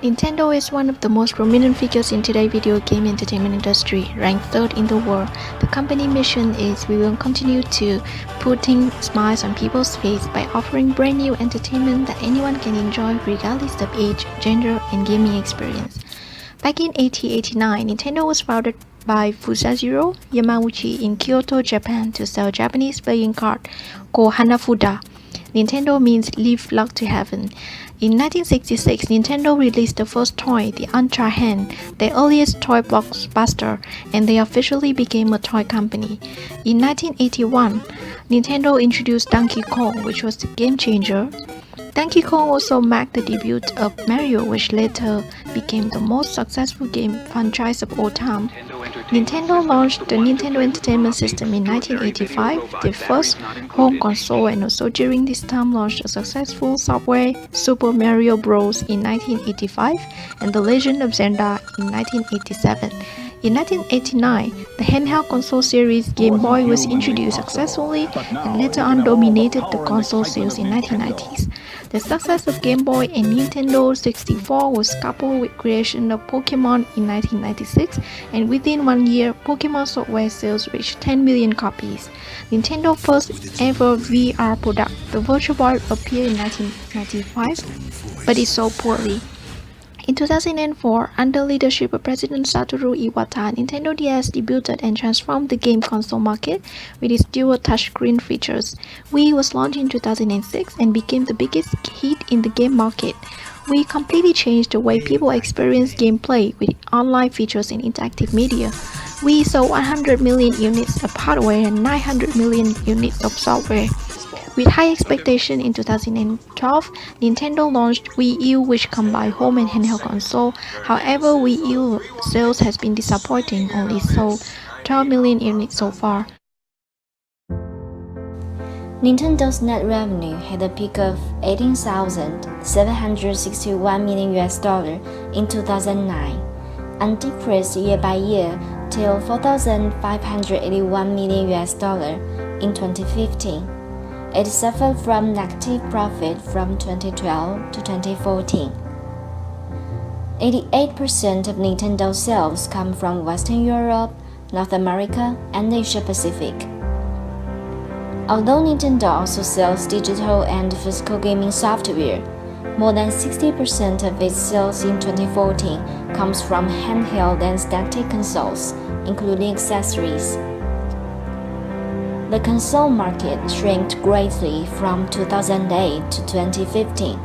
Nintendo is one of the most prominent figures in today's video game entertainment industry, ranked third in the world. The company mission is we will continue to putting smiles on people's face by offering brand new entertainment that anyone can enjoy regardless of age, gender, and gaming experience. Back in 1889, Nintendo was founded by Fusajiro Yamauchi in Kyoto, Japan to sell Japanese playing card called Hanafuda. Nintendo means leave luck to heaven. In 1966, Nintendo released the first toy, the Ultra Hand, their earliest toy blockbuster, and they officially became a toy company. In 1981, Nintendo introduced Donkey Kong, which was a game changer. Donkey Kong also marked the debut of Mario, which later became the most successful game franchise of all time. Nintendo launched the Nintendo Entertainment System in 1985, the first home console, and also during this time launched a successful software, Super Mario Bros. In 1985 and The Legend of Zelda in 1987. In 1989, the handheld console series Game Boy was introduced successfully and later on dominated the console sales in 1990s. The success of Game Boy and Nintendo 64 was coupled with creation of Pokemon in 1996, and within 1 year, Pokemon software sales reached 10 million copies. Nintendo's first ever VR product, the Virtual Boy, appeared in 1995, but it sold poorly. In 2004, under leadership of President Satoru Iwata, Nintendo DS debuted and transformed the game console market with its dual touchscreen features. Wii was launched in 2006 and became the biggest hit in the game market. Wii completely changed the way people experience gameplay with online features and interactive media. Wii sold 100 million units of hardware and 900 million units of software. With high expectation in 2012, Nintendo launched Wii U, which combined home and handheld console. However, Wii U sales has been disappointing, only sold 12 million units so far. Nintendo's net revenue had a peak of $18,761 million in 2009, and decreased year by year till $4,581 million in 2015. It suffered from negative profit from 2012 to 2014. 88% of Nintendo sales come from Western Europe, North America, and Asia Pacific. Although Nintendo also sells digital and physical gaming software, more than 60% of its sales in 2014 comes from handheld and static consoles, including accessories. The console market shrank greatly from 2008 to 2015.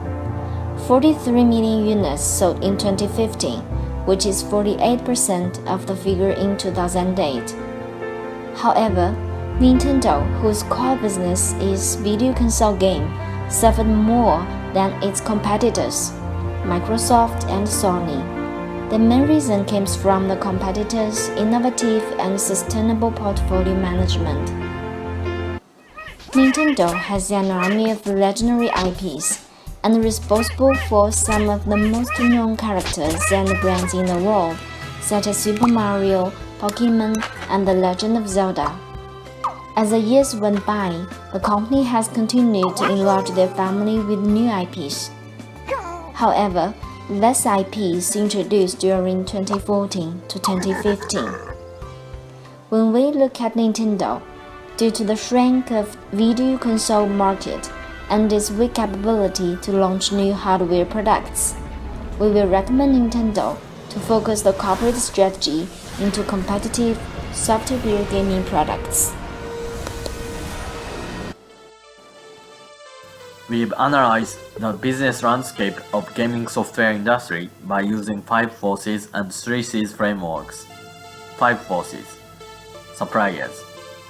43 million units sold in 2015, which is 48% of the figure in 2008. However, Nintendo, whose core business is video console game, suffered more than its competitors, Microsoft and Sony. The main reason comes from the competitors' innovative and sustainable portfolio management. Nintendo has an army of legendary IPs and responsible for some of the most known characters and brands in the world, such as Super Mario, Pokemon, and The Legend of Zelda. As the years went by, the company has continued to enlarge their family with new IPs. However, less IPs introduced during 2014 to 2015. When we look at Nintendo, due to the shrink of video console market and its weak capability to launch new hardware products, we will recommend Nintendo to focus the corporate strategy into competitive software gaming products. We've analyzed the business landscape of gaming software industry by using 5 forces and 3 C's frameworks. 5 forces. Suppliers.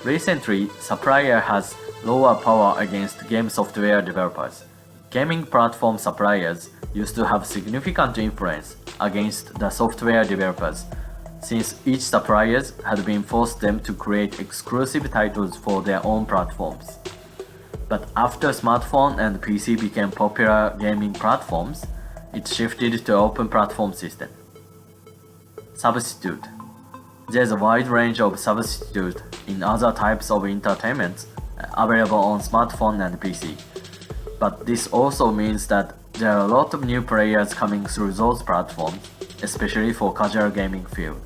Recently, supplier has lower power against game software developers. Gaming platform suppliers used to have significant influence against the software developers, since each supplier had been forced them to create exclusive titles for their own platforms. But after smartphone and PC became popular gaming platforms, it shifted to open platform system. Substitute. There's a wide range of substitutes in other types of entertainment available on smartphone and PC. But this also means that There are a lot of new players coming through those platforms, especially for casual gaming field.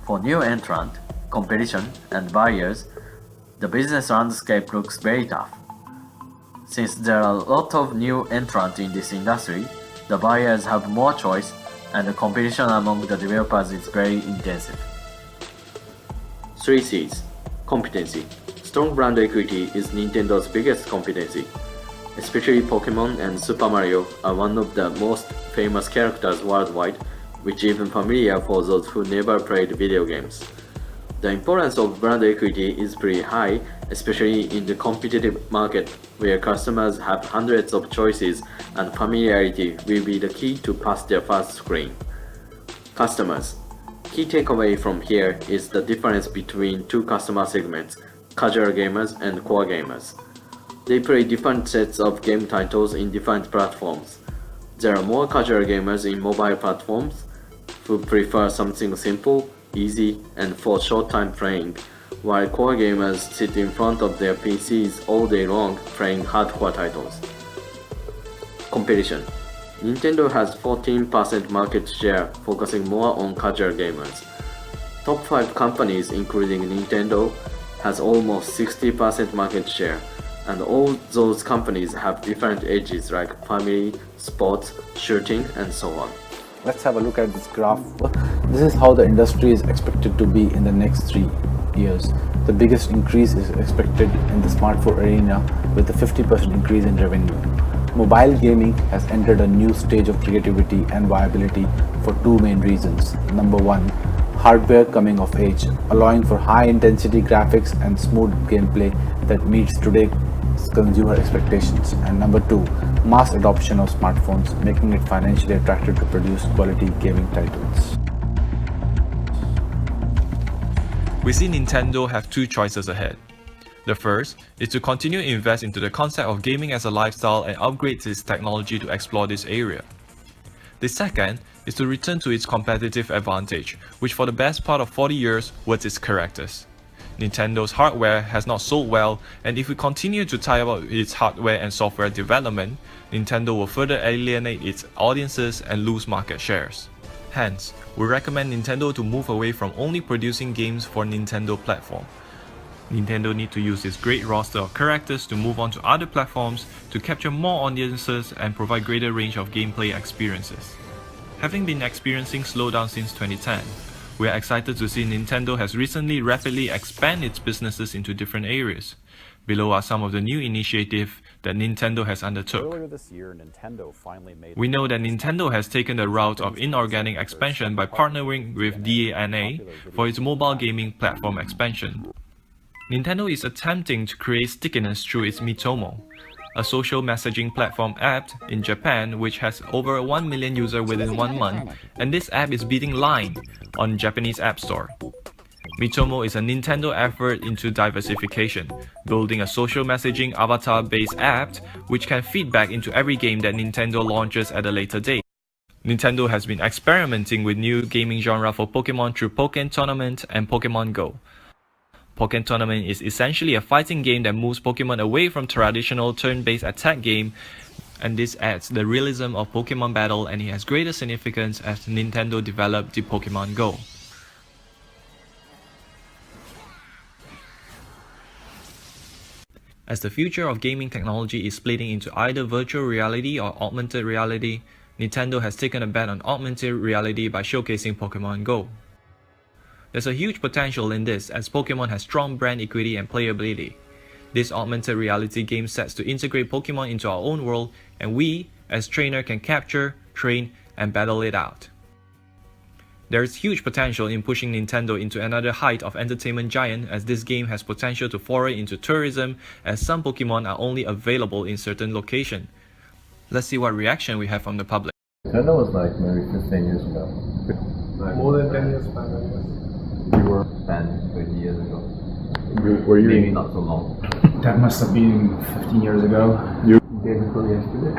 For new entrant, competition, and buyers, the business landscape looks very tough. Since there are a lot of new entrants in this industry, the buyers have more choice and the competition among the developers is very intensive. 3 C's. Competency. Strong brand equity is Nintendo's biggest competency. Especially Pokemon and Super Mario are one of the most famous characters worldwide, which is even familiar for those who never played video games. The importance of brand equity is pretty high, especially in the competitive market where customers have hundreds of choices and familiarity will be the key to pass their first screen. Customers. Key takeaway from here is the difference between two customer segments, casual gamers and core gamers. They play different sets of game titles in different platforms. There are more casual gamers in mobile platforms who prefer something simple, easy, and for short time playing, while core gamers sit in front of their PCs all day long playing hardcore titles. Competition. Nintendo has 14% market share, focusing more on casual gamers. Top 5 companies including Nintendo has almost 60% market share, and all those companies have different edges like family, sports, shooting, and so on. Let's have a look at this graph. This is how the industry is expected to be in the next 3 years. The biggest increase is expected in the smartphone arena with a 50% increase in revenue. Mobile gaming has entered a new stage of creativity and viability for 2 main reasons. Number 1, hardware coming of age, allowing for high-intensity graphics and smooth gameplay that meets today's consumer expectations. And number 2, mass adoption of smartphones, making it financially attractive to produce quality gaming titles. We see Nintendo have 2 choices ahead. The first is to continue to invest into the concept of gaming as a lifestyle and upgrade its technology to explore this area. The second is to return to its competitive advantage, which for the best part of 40 years was its characters. Nintendo's hardware has not sold well, and if we continue to tie up its hardware and software development, Nintendo will further alienate its audiences and lose market shares. Hence, we recommend Nintendo to move away from only producing games for Nintendo platform. Nintendo need to use its great roster of characters to move on to other platforms to capture more audiences and provide greater range of gameplay experiences. Having been experiencing slowdown since 2010, we are excited to see Nintendo has recently rapidly expanded its businesses into different areas. Below are some of the new initiatives that Nintendo has undertook. Earlier this year, Nintendo finally made... We know that Nintendo has taken the route of inorganic expansion by partnering with DANA for its mobile gaming platform expansion. Nintendo is attempting to create stickiness through its Miitomo, a social messaging platform app in Japan which has over 1 million users within 1 month, and this app is beating Line on Japanese App Store. Miitomo is a Nintendo effort into diversification, building a social messaging avatar-based app which can feed back into every game that Nintendo launches at a later date. Nintendo has been experimenting with new gaming genre for Pokemon through Pokken Tournament and Pokemon Go. Pokken Tournament is essentially a fighting game that moves Pokemon away from traditional turn-based attack game, and this adds the realism of Pokemon battle, and it has greater significance as Nintendo developed the Pokemon Go. As the future of gaming technology is splitting into either virtual reality or augmented reality, Nintendo has taken a bet on augmented reality by showcasing Pokemon Go. There's a huge potential in this as Pokemon has strong brand equity and playability. This augmented reality game sets to integrate Pokemon into our own world, and we, as trainer, can capture, train, and battle it out. There is huge potential in pushing Nintendo into another height of entertainment giant, as this game has potential to foray into tourism as some Pokemon are only available in certain locations. Let's see what reaction we have from the public. Nintendo was like maybe 15 years ago. More than 10 years back, I guess. You were 10, 20 years ago. Were you? Maybe not so long. That must have been 15 years ago. You gave it for yesterday.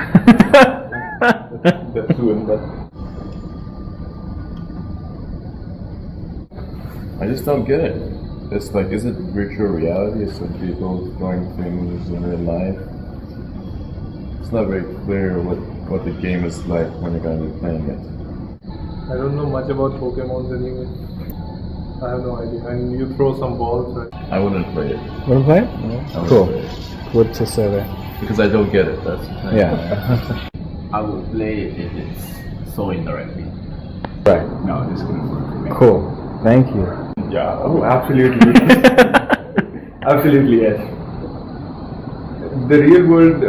That's soon, but I just don't get it. It's like, is it virtual reality? Is it people doing things in real life? It's not very clear what the game is like when you're going to be playing it. I don't know much about Pokemon anyway. I have no idea. And you throw some balls, right? I wouldn't play it. Want to play it? I wouldn't Cool. play it. What's the survey? Because I don't get it. That's the thing. Yeah. I will play it if it's so indirectly. Right. No, this couldn't work for me. Cool. Thank you. Yeah. Oh, absolutely. Absolutely, yes. The real world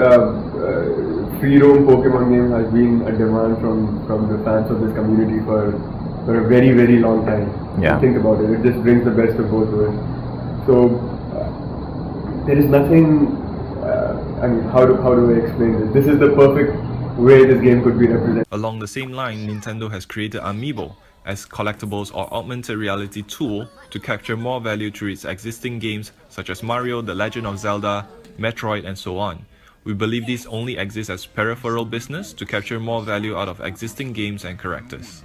free roam Pokemon game has been a demand from the fans of this community for a very, very long time. Yeah. Think about it, it just brings the best of both worlds. So, there is nothing, I mean, how do I explain this? This is the perfect way this game could be represented. Along the same line, Nintendo has created Amiibo as collectibles or augmented reality tool to capture more value through its existing games such as Mario, The Legend of Zelda, Metroid, and so on. We believe these only exist as peripheral business to capture more value out of existing games and characters.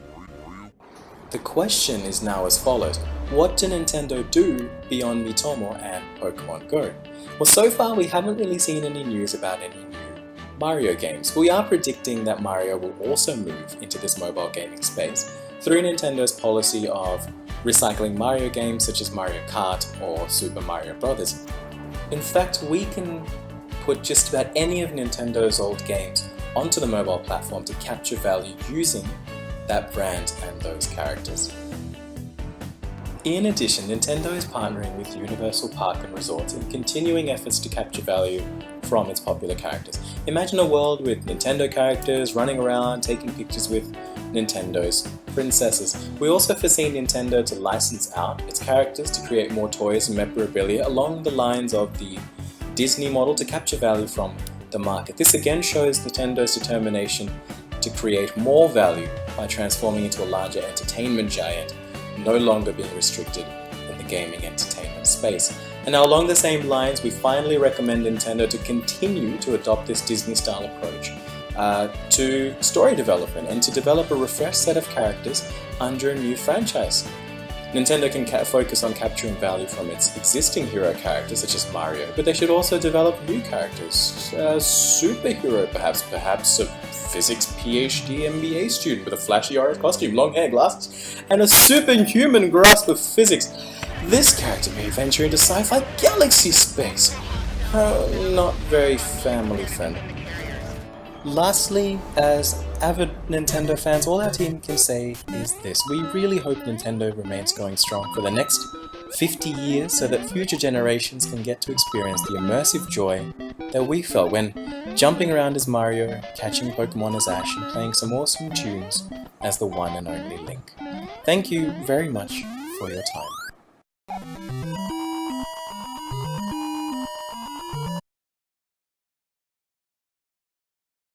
The question is now as follows: what do Nintendo do beyond Miitomo and Pokemon Go? Well, so far we haven't really seen any news about any new Mario games. We are predicting that Mario will also move into this mobile gaming space through Nintendo's policy of recycling Mario games such as Mario Kart or Super Mario Bros. In fact, we can put just about any of Nintendo's old games onto the mobile platform to capture value using that brand and those characters. In addition, Nintendo is partnering with Universal Park & Resorts in continuing efforts to capture value from its popular characters. Imagine a world with Nintendo characters running around taking pictures with Nintendo's princesses. We also foresee Nintendo to license out its characters to create more toys and memorabilia along the lines of the Disney model to capture value from the market. This again shows Nintendo's determination to create more value by transforming into a larger entertainment giant, no longer being restricted in the gaming entertainment space. And now along the same lines, we finally recommend Nintendo to continue to adopt this Disney-style approach to story development and to develop a refreshed set of characters under a new franchise. Nintendo can focus on capturing value from its existing hero characters such as Mario, but they should also develop new characters. A superhero perhaps a physics PhD MBA student with a flashy orange costume, long hair, glasses, and a superhuman grasp of physics. This character may venture into sci-fi galaxy space. Not very family friendly. Lastly, as avid Nintendo fans, all our team can say is this: we really hope Nintendo remains going strong for the next 50 years so that future generations can get to experience the immersive joy that we felt when jumping around as Mario, catching Pokemon as Ash, and playing some awesome tunes as the one and only Link. Thank you very much for your time.